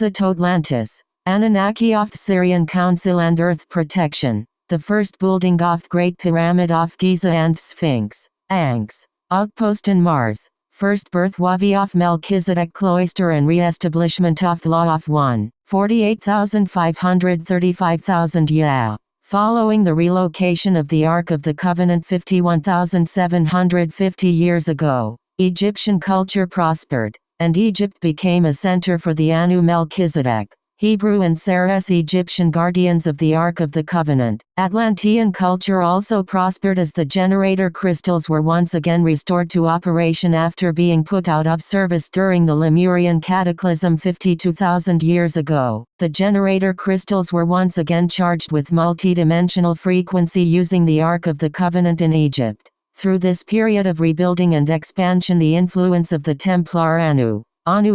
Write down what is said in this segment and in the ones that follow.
Atlantis, Anunnaki of Syrian Council and Earth Protection, the first building of Great Pyramid of Giza and Sphinx, Angs, outpost in Mars, first birth of Melchizedek cloister and re-establishment of the law of 1,48,535,000 yeah. Following the relocation of the Ark of the Covenant 51,750 years ago, Egyptian culture prospered, and Egypt became a center for the Anu Melchizedek, Hebrew and Saras Egyptian guardians of the Ark of the Covenant. Atlantean culture also prospered as the generator crystals were once again restored to operation after being put out of service during the Lemurian cataclysm 52,000 years ago. The generator crystals were once again charged with multidimensional frequency using the Ark of the Covenant in Egypt. Through this period of rebuilding and expansion, the influence of the Templar Anu,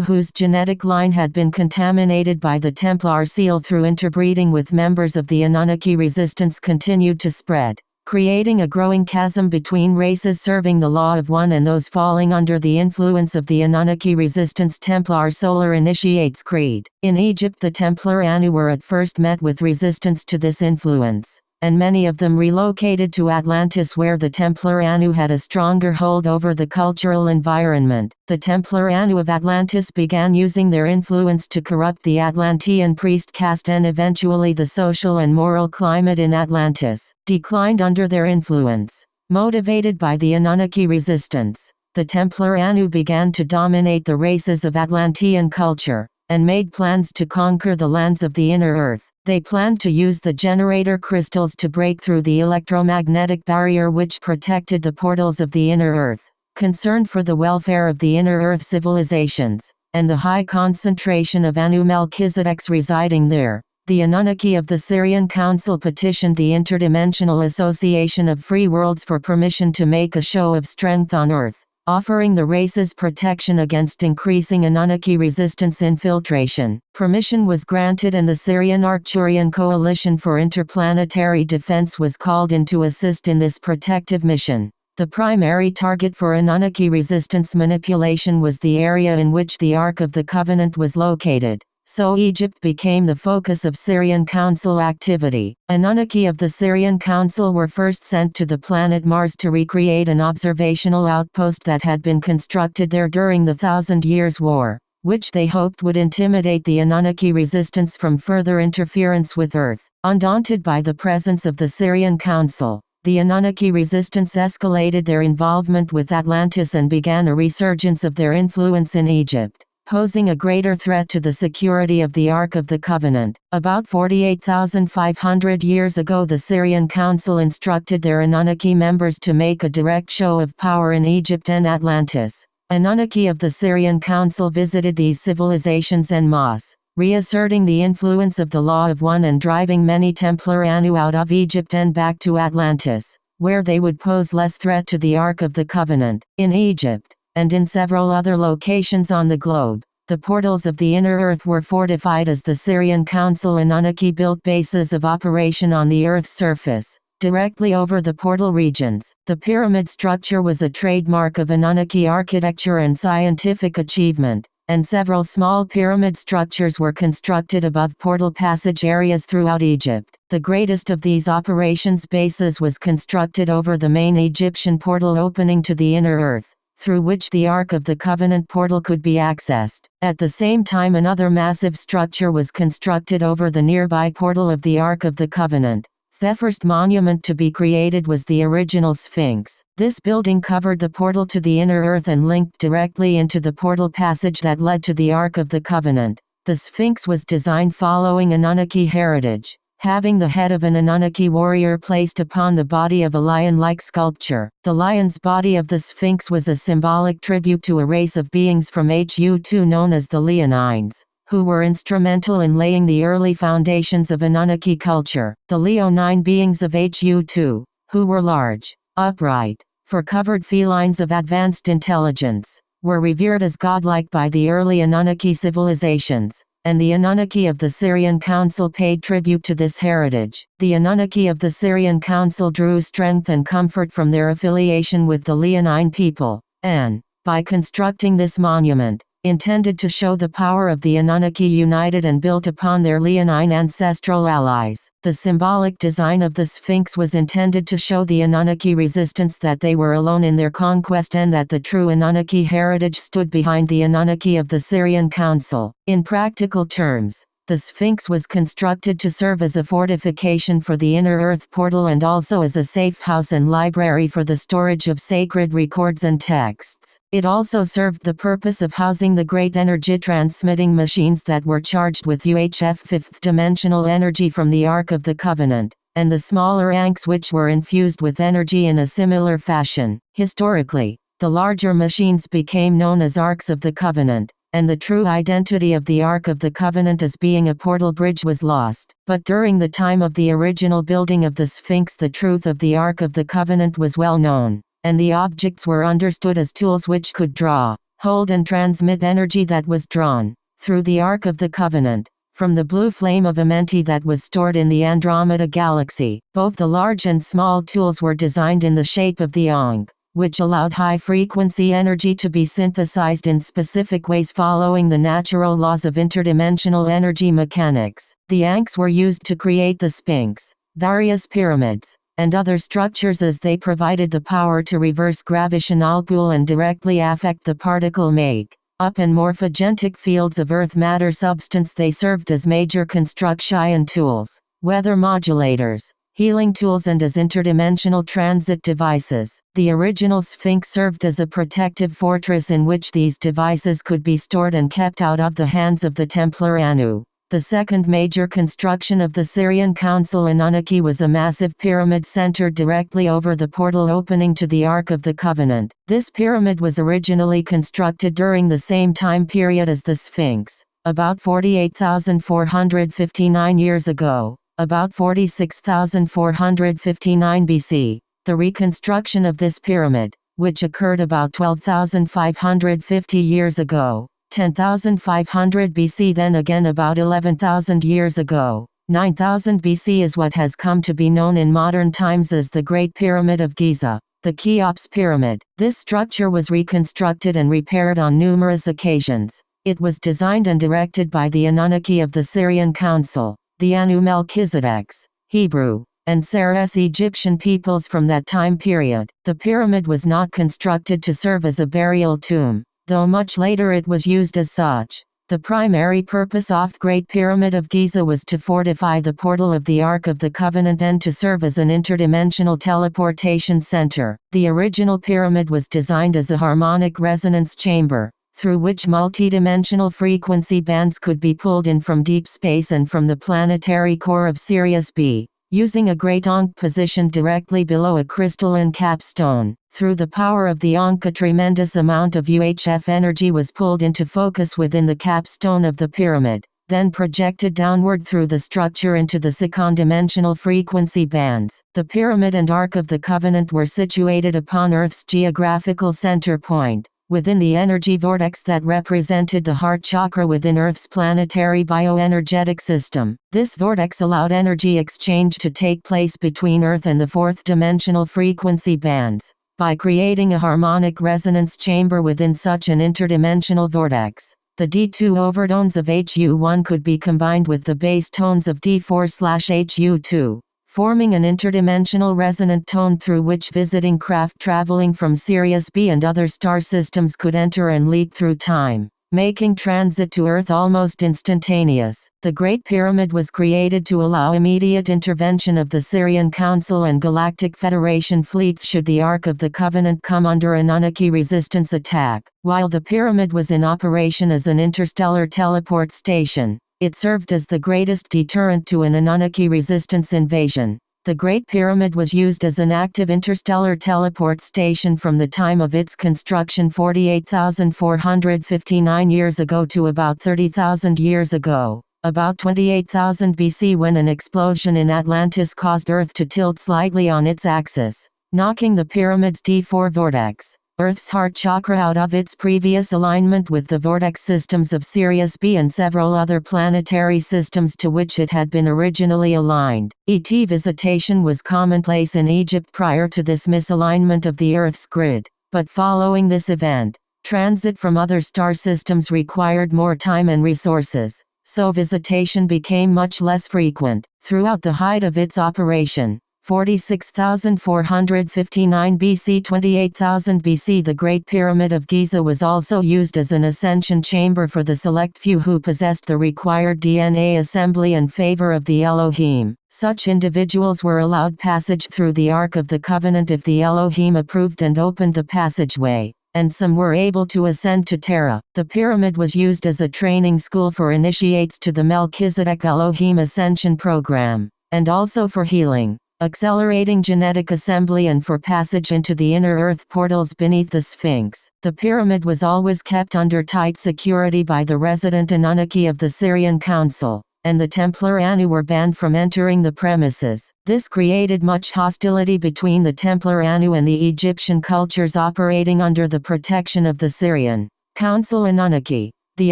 whose genetic line had been contaminated by the Templar seal through interbreeding with members of the Anunnaki resistance, continued to spread, creating a growing chasm between races serving the Law of One and those falling under the influence of the Anunnaki resistance. Templar Solar Initiates Creed. In Egypt, the Templar Anu were at first met with resistance to this influence, and many of them relocated to Atlantis, where the Templar Anu had a stronger hold over the cultural environment. The Templar Anu of Atlantis began using their influence to corrupt the Atlantean priest caste, and eventually the social and moral climate in Atlantis declined under their influence. Motivated by the Anunnaki resistance, the Templar Anu began to dominate the races of Atlantean culture, and made plans to conquer the lands of the inner earth. They planned to use the generator crystals to break through the electromagnetic barrier which protected the portals of the inner earth. Concerned for the welfare of the inner earth civilizations, and the high concentration of Anu Melchizedeks residing there, the Anunnaki of the Syrian Council petitioned the Interdimensional Association of Free Worlds for permission to make a show of strength on Earth, offering the races protection against increasing Anunnaki resistance infiltration. Permission was granted, and the Syrian-Arcturian Coalition for Interplanetary Defense was called in to assist in this protective mission. The primary target for Anunnaki resistance manipulation was the area in which the Ark of the Covenant was located. So Egypt became the focus of Syrian Council activity. Anunnaki of the Syrian Council were first sent to the planet Mars to recreate an observational outpost that had been constructed there during the Thousand Years' War, which they hoped would intimidate the Anunnaki resistance from further interference with Earth. Undaunted by the presence of the Syrian Council, the Anunnaki resistance escalated their involvement with Atlantis and began a resurgence of their influence in Egypt, posing a greater threat to the security of the Ark of the Covenant. About 48,500 years ago, the Syrian Council instructed their Anunnaki members to make a direct show of power in Egypt and Atlantis. Anunnaki of the Syrian Council visited these civilizations en masse, reasserting the influence of the Law of One and driving many Templar Anu out of Egypt and back to Atlantis, where they would pose less threat to the Ark of the Covenant. In Egypt, and in several other locations on the globe, the portals of the inner earth were fortified as the Syrian Council Anunnaki built bases of operation on the Earth's surface, directly over the portal regions. The pyramid structure was a trademark of Anunnaki architecture and scientific achievement, and several small pyramid structures were constructed above portal passage areas throughout Egypt. The greatest of these operations bases was constructed over the main Egyptian portal opening to the inner earth, through which the Ark of the Covenant portal could be accessed. At the same time, another massive structure was constructed over the nearby portal of the Ark of the Covenant. The first monument to be created was the original Sphinx. This building covered the portal to the inner earth and linked directly into the portal passage that led to the Ark of the Covenant. The Sphinx was designed following Anunnaki heritage, having the head of an Anunnaki warrior placed upon the body of a lion-like sculpture. The lion's body of the Sphinx was a symbolic tribute to a race of beings from Hu-2 known as the Leonines, who were instrumental in laying the early foundations of Anunnaki culture. The Leonine beings of Hu-2, who were large, upright, fur-covered felines of advanced intelligence, were revered as godlike by the early Anunnaki civilizations, and the Anunnaki of the Syrian Council paid tribute to this heritage. The Anunnaki of the Syrian Council drew strength and comfort from their affiliation with the Leonine people, and, by constructing this monument, intended to show the power of the Anunnaki united and built upon their leonine ancestral allies. The symbolic design of the Sphinx was intended to show the Anunnaki resistance that they were alone in their conquest and that the true Anunnaki heritage stood behind the Anunnaki of the Syrian Council. In practical terms, the Sphinx was constructed to serve as a fortification for the inner earth portal and also as a safe house and library for the storage of sacred records and texts. It also served the purpose of housing the great energy-transmitting machines that were charged with UHF fifth-dimensional energy from the Ark of the Covenant, and the smaller ankhs which were infused with energy in a similar fashion. Historically, the larger machines became known as Arks of the Covenant, and the true identity of the Ark of the Covenant as being a portal bridge was lost. But during the time of the original building of the Sphinx, the truth of the Ark of the Covenant was well known, and the objects were understood as tools which could draw, hold and transmit energy that was drawn through the Ark of the Covenant from the blue flame of Amenti that was stored in the Andromeda Galaxy. Both the large and small tools were designed in the shape of the ankh, which allowed high-frequency energy to be synthesized in specific ways following the natural laws of interdimensional energy mechanics. The ankhs were used to create the Sphinx, various pyramids, and other structures as they provided the power to reverse gravitational pull and directly affect the particle make-up and morphogenetic fields of Earth matter substance. They served as major construction tools, weather modulators, healing tools and as interdimensional transit devices. The original Sphinx served as a protective fortress in which these devices could be stored and kept out of the hands of the Templar Anu. The second major construction of the Syrian Council Anunnaki was a massive pyramid centered directly over the portal opening to the Ark of the Covenant. This pyramid was originally constructed during the same time period as the Sphinx, about 48,459 years ago. About 46,459 BC. The reconstruction of this pyramid, which occurred about 12,550 years ago, 10,500 BC, then again about 11,000 years ago, 9,000 BC, is what has come to be known in modern times as the Great Pyramid of Giza, the Cheops Pyramid. This structure was reconstructed and repaired on numerous occasions. It was designed and directed by the Anunnaki of the Syrian Council, the Anu Melchizedeks, Hebrew, and Saras Egyptian peoples from that time period. The pyramid was not constructed to serve as a burial tomb, though much later it was used as such. The primary purpose of the Great Pyramid of Giza was to fortify the portal of the Ark of the Covenant and to serve as an interdimensional teleportation center. The original pyramid was designed as a harmonic resonance chamber, through which multidimensional frequency bands could be pulled in from deep space and from the planetary core of Sirius B, using a great ankh positioned directly below a crystalline capstone. Through the power of the ankh, a tremendous amount of UHF energy was pulled into focus within the capstone of the pyramid, then projected downward through the structure into the second-dimensional frequency bands. The pyramid and Ark of the Covenant were situated upon Earth's geographical center point, within the energy vortex that represented the heart chakra within Earth's planetary bioenergetic system. This vortex allowed energy exchange to take place between Earth and the fourth-dimensional frequency bands. By creating a harmonic resonance chamber within such an interdimensional vortex, the D2 overtones of HU1 could be combined with the base tones of D4/HU2. Forming an interdimensional resonant tone through which visiting craft traveling from Sirius B and other star systems could enter and leap through time, making transit to Earth almost instantaneous. The Great Pyramid was created to allow immediate intervention of the Syrian Council and Galactic Federation fleets should the Ark of the Covenant come under Anunnaki resistance attack. While the pyramid was in operation as an interstellar teleport station, it served as the greatest deterrent to an Anunnaki resistance invasion. The Great Pyramid was used as an active interstellar teleport station from the time of its construction 48,459 years ago to about 30,000 years ago, about 28,000 BC, when an explosion in Atlantis caused Earth to tilt slightly on its axis, knocking the pyramid's D4 vortex, Earth's heart chakra, out of its previous alignment with the vortex systems of Sirius B and several other planetary systems to which it had been originally aligned. ET visitation was commonplace in Egypt prior to this misalignment of the Earth's grid, but following this event, Transit from other star systems required more time and resources, so visitation became much less frequent. Throughout the height of its operation, 46,459 BC 28,000 BC, the Great Pyramid of Giza was also used as an ascension chamber for the select few who possessed the required DNA assembly in favor of the Elohim. Such individuals were allowed passage through the Ark of the Covenant if the Elohim approved and opened the passageway, and some were able to ascend to Terra. The pyramid was used as a training school for initiates to the Melchizedek Elohim Ascension program, and also for healing, accelerating genetic assembly, and for passage into the inner earth portals beneath the Sphinx. The pyramid was always kept under tight security by the resident Anunnaki of the Syrian Council, and the Templar Anu were banned from entering the premises. This created much hostility between the Templar Anu and the Egyptian cultures operating under the protection of the Syrian Council Anunnaki. The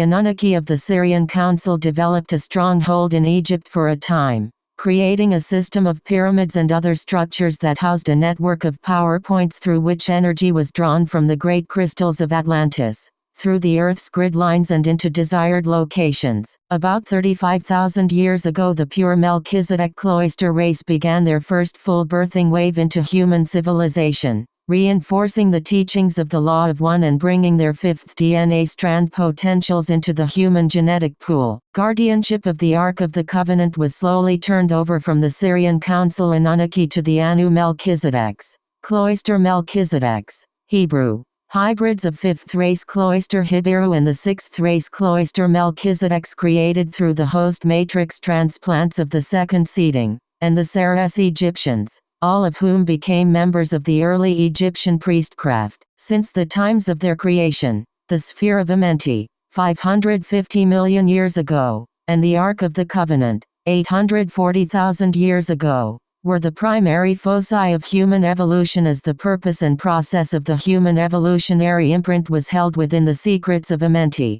Anunnaki of the Syrian Council developed a stronghold in Egypt for a time, creating a system of pyramids and other structures that housed a network of power points through which energy was drawn from the great crystals of Atlantis, through the Earth's grid lines and into desired locations. About 35,000 years ago, the pure Melchizedek cloister race began their first full birthing wave into human civilization, reinforcing the teachings of the Law of One and bringing their fifth DNA strand potentials into the human genetic pool. Guardianship of the Ark of the Covenant was slowly turned over from the Syrian Council Anunnaki to the Anu Melchizedeks. Cloister Melchizedeks, Hebrew. Hybrids of 5th race cloister Hibiru and the 6th race cloister Melchizedeks created through the host matrix transplants of the second seeding, and the Saras Egyptians, all of whom became members of the early Egyptian priestcraft. Since the times of their creation, the Sphere of Amenti, 550 million years ago, and the Ark of the Covenant, 840,000 years ago, were the primary foci of human evolution, as the purpose and process of the human evolutionary imprint was held within the secrets of Amenti.